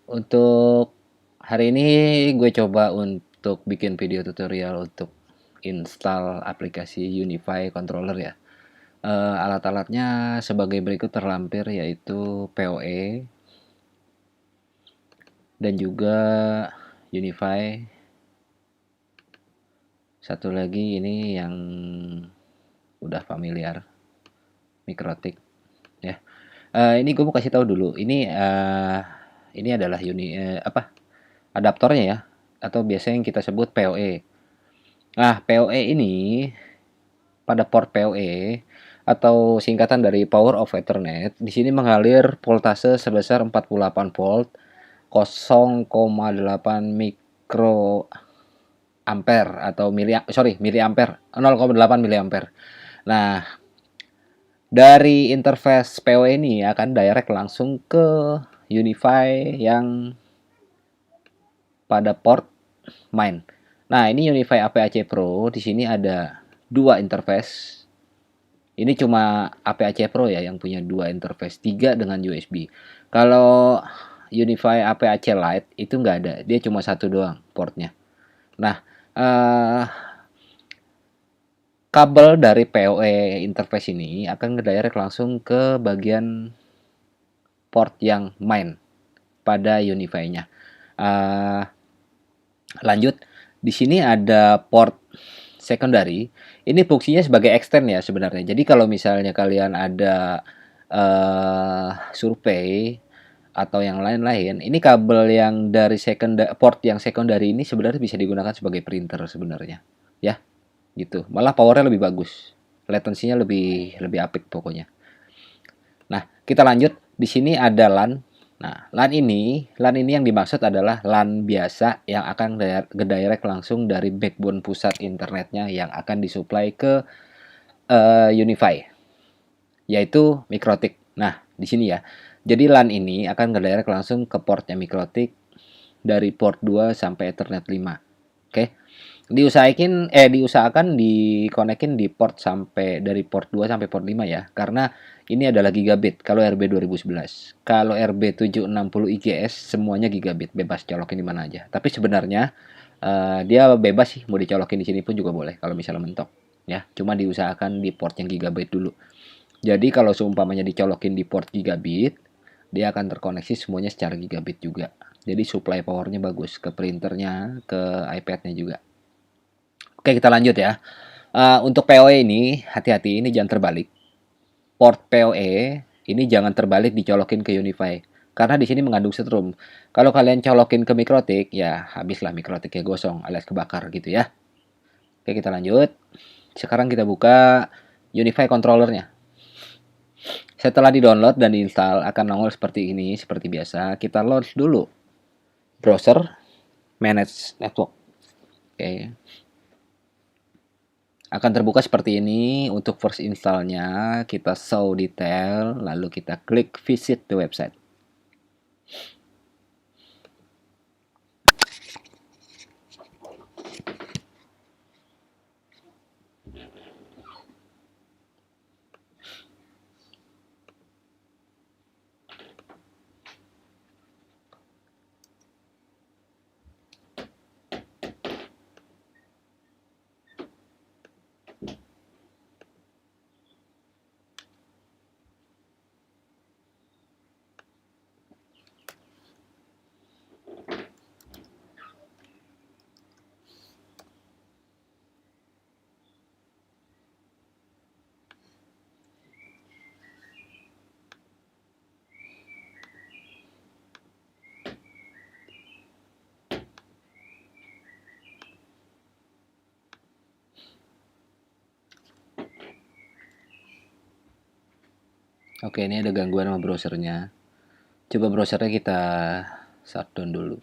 Untuk hari ini gue coba untuk bikin video tutorial untuk install aplikasi Unify Controller ya. Alat-alatnya sebagai berikut terlampir yaitu PoE dan juga Unify. Satu lagi ini yang udah familiar, Mikrotik ya. Ini gue mau kasih tahu dulu. Ini adalah adaptornya ya, atau biasanya yang kita sebut PoE. Nah, PoE ini pada port PoE atau singkatan dari Power of Ethernet, di sini mengalir voltase sebesar 48 volt 0,8 mikro ampere atau miliampere 0,8 miliampere. Nah, dari interface PoE ini akan direct langsung ke Unify yang pada port main. Nah, ini Unify APAC Pro. Di sini ada dua interface. Ini cuma APAC Pro ya yang punya dua interface, tiga dengan USB. Kalau Unify APAC Lite itu nggak ada, dia cuma satu doang portnya. Nah, eh, kabel dari PoE interface ini akan ngedirect langsung ke bagian port yang main pada Unify-nya. Eh, Lanjut, di sini ada port secondary. Ini fungsinya sebagai extend ya sebenarnya. Jadi kalau misalnya kalian ada survei atau yang lain-lain, ini kabel yang dari port yang secondary ini sebenarnya bisa digunakan sebagai printer sebenarnya. Ya, gitu. Malah powernya lebih bagus. Latensinya lebih lebih apik pokoknya. Nah, kita lanjut. Di sini ada LAN. Nah, LAN ini yang dimaksud adalah LAN biasa yang akan direct langsung dari backbone pusat internetnya yang akan disuplai ke Unify, yaitu Mikrotik. Nah, di sini ya. Jadi LAN ini akan ngedirect langsung ke portnya Mikrotik dari port 2 sampai Ethernet 5. Oke. Diusahakan dikonekin di port sampai dari port 2 sampai port 5 ya. Karena ini adalah gigabit kalau RB 2011. Kalau RB 760 IGS semuanya gigabit, bebas colokin di mana aja. Tapi sebenarnya dia bebas sih, mau dicolokin di sini pun juga boleh kalau misalnya mentok ya. Cuma diusahakan di port yang gigabit dulu. Jadi kalau seumpamanya dicolokin di port gigabit, dia akan terkoneksi semuanya secara gigabit juga. Jadi supply powernya bagus ke printernya, ke iPadnya juga. Oke, kita lanjut ya. Untuk PoE ini, hati-hati, ini jangan terbalik. Port PoE ini jangan terbalik dicolokin ke Unify. Karena di sini mengandung setrum. Kalau kalian colokin ke Mikrotik, ya habislah Mikrotiknya gosong alias kebakar gitu ya. Oke, kita lanjut. Sekarang kita buka Unify controllernya. Setelah di-download dan diinstal akan nongol seperti ini, seperti biasa. Kita launch dulu browser, manage network. Oke. Akan terbuka seperti ini. Untuk first installnya kita show detail, lalu kita klik visit the website. Oke, ini ada gangguan sama browsernya. Coba browsernya kita shutdown dulu.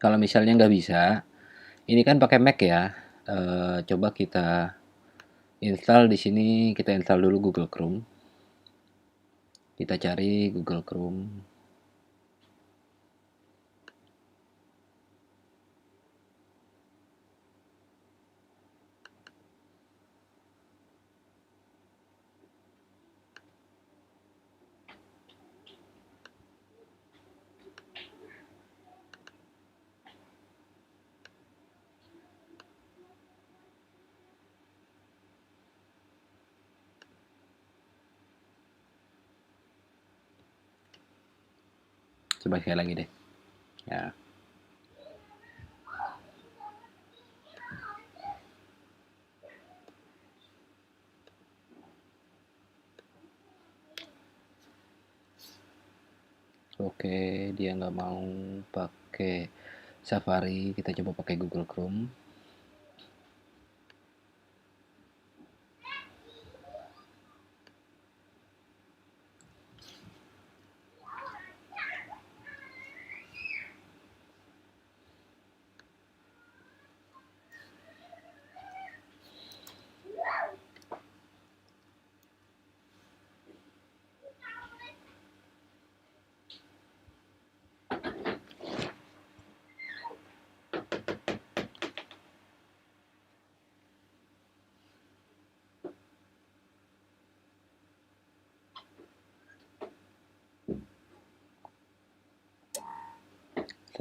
Kalau misalnya nggak bisa, ini kan pakai Mac ya. Coba kita install di sini, kita install dulu Google Chrome. Kita cari Google Chrome. Coba sekali lagi deh. Ya. Oke, dia nggak mau pakai Safari, kita coba pakai Google Chrome.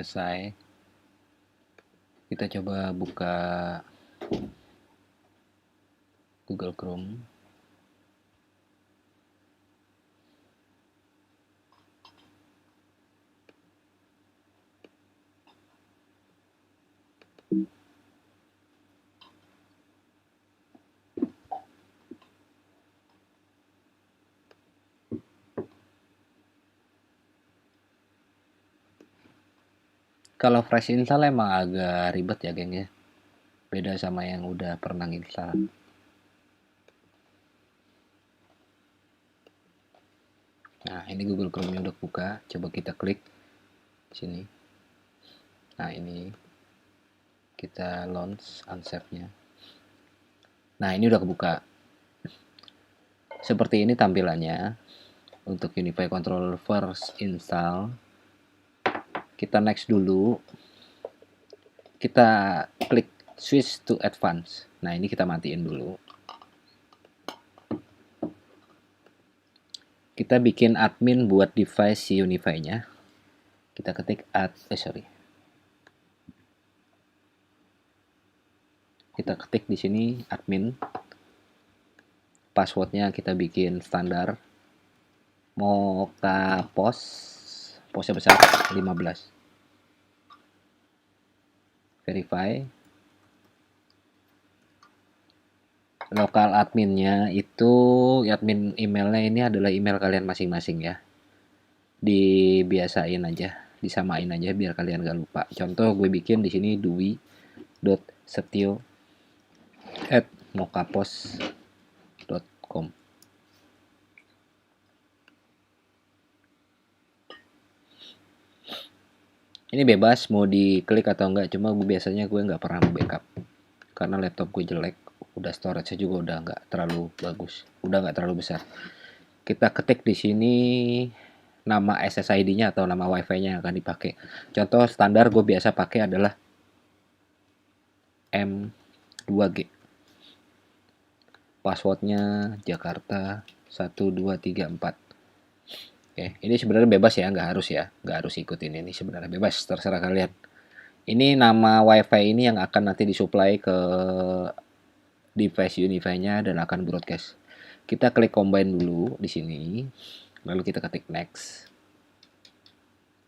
Selesai. Kita coba buka Google Chrome. Kalau fresh install emang agak ribet ya, geng ya. Beda sama yang udah pernah install. Nah, ini Google Chrome-nya udah buka. Coba kita klik sini. Nah, ini kita launch unsave-nya. Nah, ini udah kebuka. Seperti ini tampilannya untuk Unify Controller first install. Kita next dulu. Kita klik switch to advance. Nah, ini kita matiin dulu. Kita bikin admin buat device si Unify-nya. Kita ketik kita ketik di sini admin. Passwordnya kita bikin standar. Mocha posnya besar 15. Verify. Lokal adminnya itu admin emailnya ini adalah email kalian masing-masing ya. Dibiasain aja, disamain aja biar kalian gak lupa. Contoh gue bikin di sini dwi.setio@mokapos.com. Ini bebas mau diklik atau enggak, cuma biasanya gue nggak pernah backup karena laptop gue jelek, udah storage-nya juga udah nggak terlalu bagus, udah nggak terlalu besar. Kita ketik di sini nama SSID-nya atau nama WiFi-nya yang akan dipakai. Contoh standar gue biasa pakai adalah M2G. Passwordnya Jakarta 1234. Oke, ini sebenarnya bebas ya, nggak harus ikutin ini, sebenarnya bebas, terserah kalian. Ini nama WiFi ini yang akan nanti disuplai ke device Unify-nya dan akan broadcast. Kita klik combine dulu di sini, lalu kita ketik next.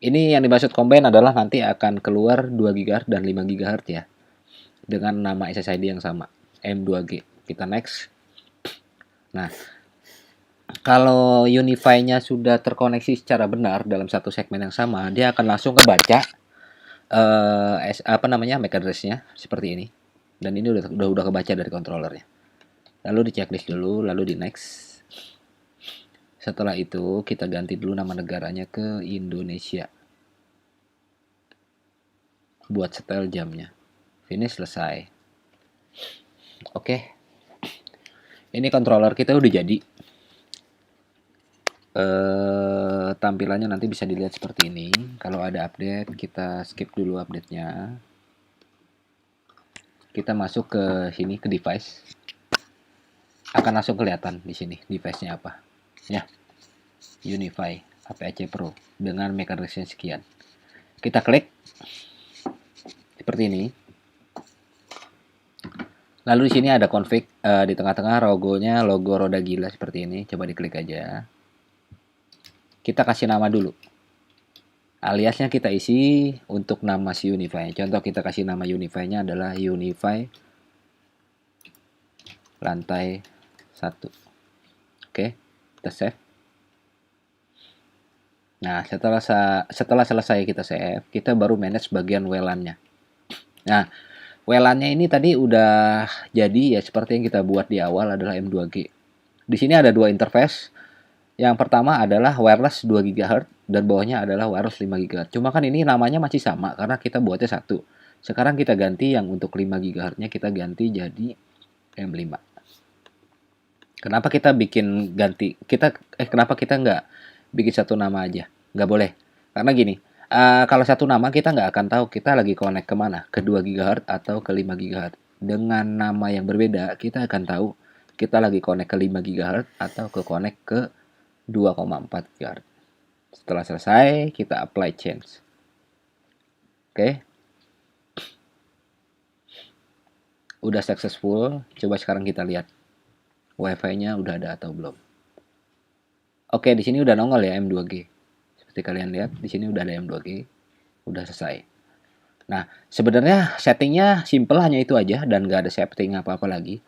Ini yang dimaksud combine adalah nanti akan keluar 2 GHz dan 5 GHz ya, dengan nama SSID yang sama, M2G. Kita next. Nah, kalau Unify-nya sudah terkoneksi secara benar dalam satu segmen yang sama, dia akan langsung kebaca MAC address-nya seperti ini. Dan ini udah kebaca dari controllernya. Lalu di checklist dulu, lalu di next. Setelah itu kita ganti dulu nama negaranya ke Indonesia. buat setel jamnya. Finish, selesai. Oke. Ini controller kita udah jadi. Tampilannya nanti bisa dilihat seperti ini. Kalau ada update, kita skip dulu update-nya. Kita masuk ke sini, ke device. Akan langsung kelihatan di sini device-nya apa. Ya. UniFi APAC Pro dengan MAC address-nya sekian. Kita klik seperti ini. Lalu di sini ada config, di tengah-tengah logonya logo roda gila seperti ini. Coba diklik aja. Kita kasih nama dulu. Aliasnya kita isi untuk nama si UniFi. Contoh kita kasih nama UniFi-nya adalah UniFi lantai 1. Oke, kita save. Nah, setelah selesai kita save, kita baru manage bagian WLAN-nya. Nah, WLAN-nya ini tadi udah jadi ya, seperti yang kita buat di awal adalah M2G. Di sini ada dua interface. Yang pertama adalah wireless 2 GHz dan bawahnya adalah wireless 5 GHz. Cuma kan ini namanya masih sama karena kita buatnya satu. Sekarang kita ganti yang untuk 5 GHz-nya kita ganti jadi M5. Kenapa kita bikin ganti? Kenapa kita nggak bikin satu nama aja? Nggak boleh. Karena gini, kalau satu nama kita nggak akan tahu kita lagi connect kemana, ke 2 GHz atau ke 5 GHz. Dengan nama yang berbeda, kita akan tahu kita lagi connect ke 5 GHz atau ke connect ke 2,4 GHz. Setelah selesai, kita apply change. Oke. Udah successful. Coba sekarang kita lihat WiFi-nya udah ada atau belum. Oke, di sini udah nongol ya M2G. Seperti kalian lihat, di sini udah ada M2G. Udah selesai. Nah, sebenarnya settingnya simple, hanya itu aja dan nggak ada setting apa-apa lagi.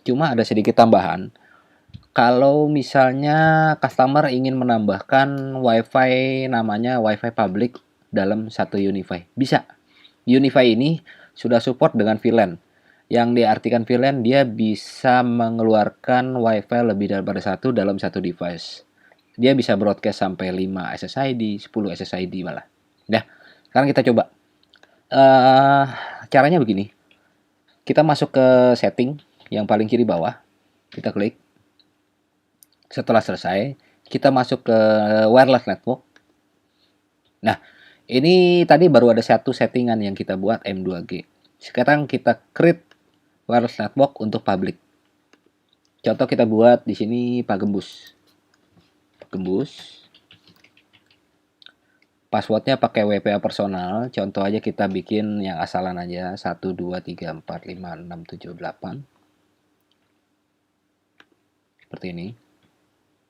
Cuma ada sedikit tambahan. Kalau misalnya customer ingin menambahkan WiFi namanya WiFi public dalam satu UniFi, bisa. UniFi ini sudah support dengan VLAN. Yang diartikan VLAN, dia bisa mengeluarkan WiFi lebih daripada satu dalam satu device. Dia bisa broadcast sampai 5 SSID, 10 SSID malah. Nah, sekarang kita coba. Caranya begini. Kita masuk ke setting yang paling kiri bawah. Kita klik. Setelah selesai, kita masuk ke wireless network. Nah, ini tadi baru ada satu settingan yang kita buat M2G. Sekarang kita create wireless network untuk public. Contoh kita buat di sini Pak Gembus. Pak Gembus. Passwordnya pakai WPA personal. Contoh aja kita bikin yang asalan aja 1 2 3 4 5 6 7 8. Seperti ini.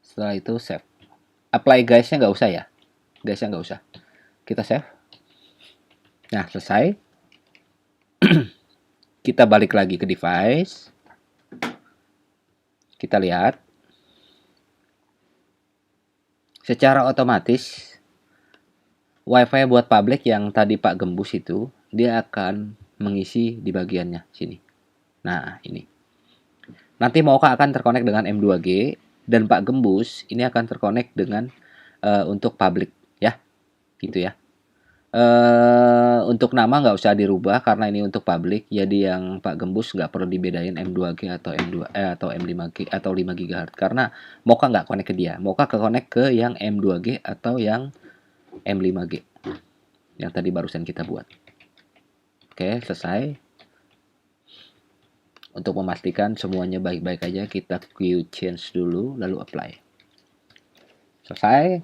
Setelah itu save. Apply guys-nya nggak usah ya. Guys-nya nggak usah. Kita save. Nah, selesai. Kita balik lagi ke device. Kita lihat. Secara otomatis, WiFi buat public yang tadi Pak Gembus itu, dia akan mengisi di bagiannya sini. Nah, ini. Nanti Mauka akan terkonek dengan M2G. Dan Pak Gembus ini akan terkonek dengan untuk public ya, gitu ya. Untuk nama nggak usah dirubah karena ini untuk public. Jadi yang Pak Gembus nggak perlu dibedain M2G atau atau M5G atau 5 GHz karena Mauka nggak connect ke dia. Mauka ke connect ke yang M2G atau yang M5G yang tadi barusan kita buat. Oke, selesai. Untuk memastikan semuanya baik-baik aja, kita queue change dulu, lalu apply. Selesai,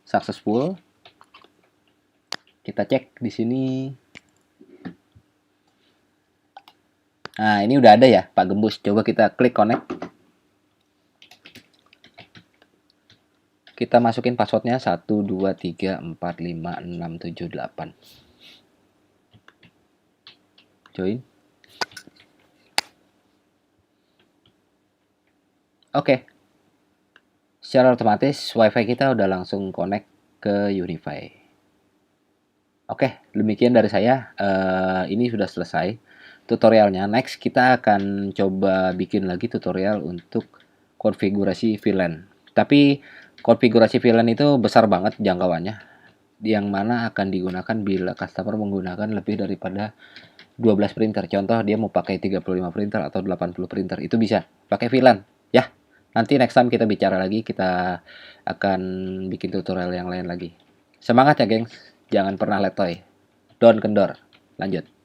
successful. Kita cek di sini. Nah, ini udah ada ya, Pak Gembus. Coba kita klik connect. Kita masukin passwordnya 1 2 3 4 5 6 7 8. Join. Oke. Secara otomatis WiFi kita udah langsung connect ke UniFi. Oke, demikian dari saya. Ini sudah selesai tutorialnya. Next kita akan coba bikin lagi tutorial untuk konfigurasi VLAN. Tapi konfigurasi VLAN itu besar banget jangkauannya. yang mana akan digunakan bila customer menggunakan lebih daripada 12 printer. Contoh dia mau pakai 35 printer atau 80 printer, itu bisa pakai VLAN ya. Nanti next time kita bicara lagi, kita akan bikin tutorial yang lain lagi. Semangat ya, gengs. Jangan pernah letoy. Don't kendor. Lanjut.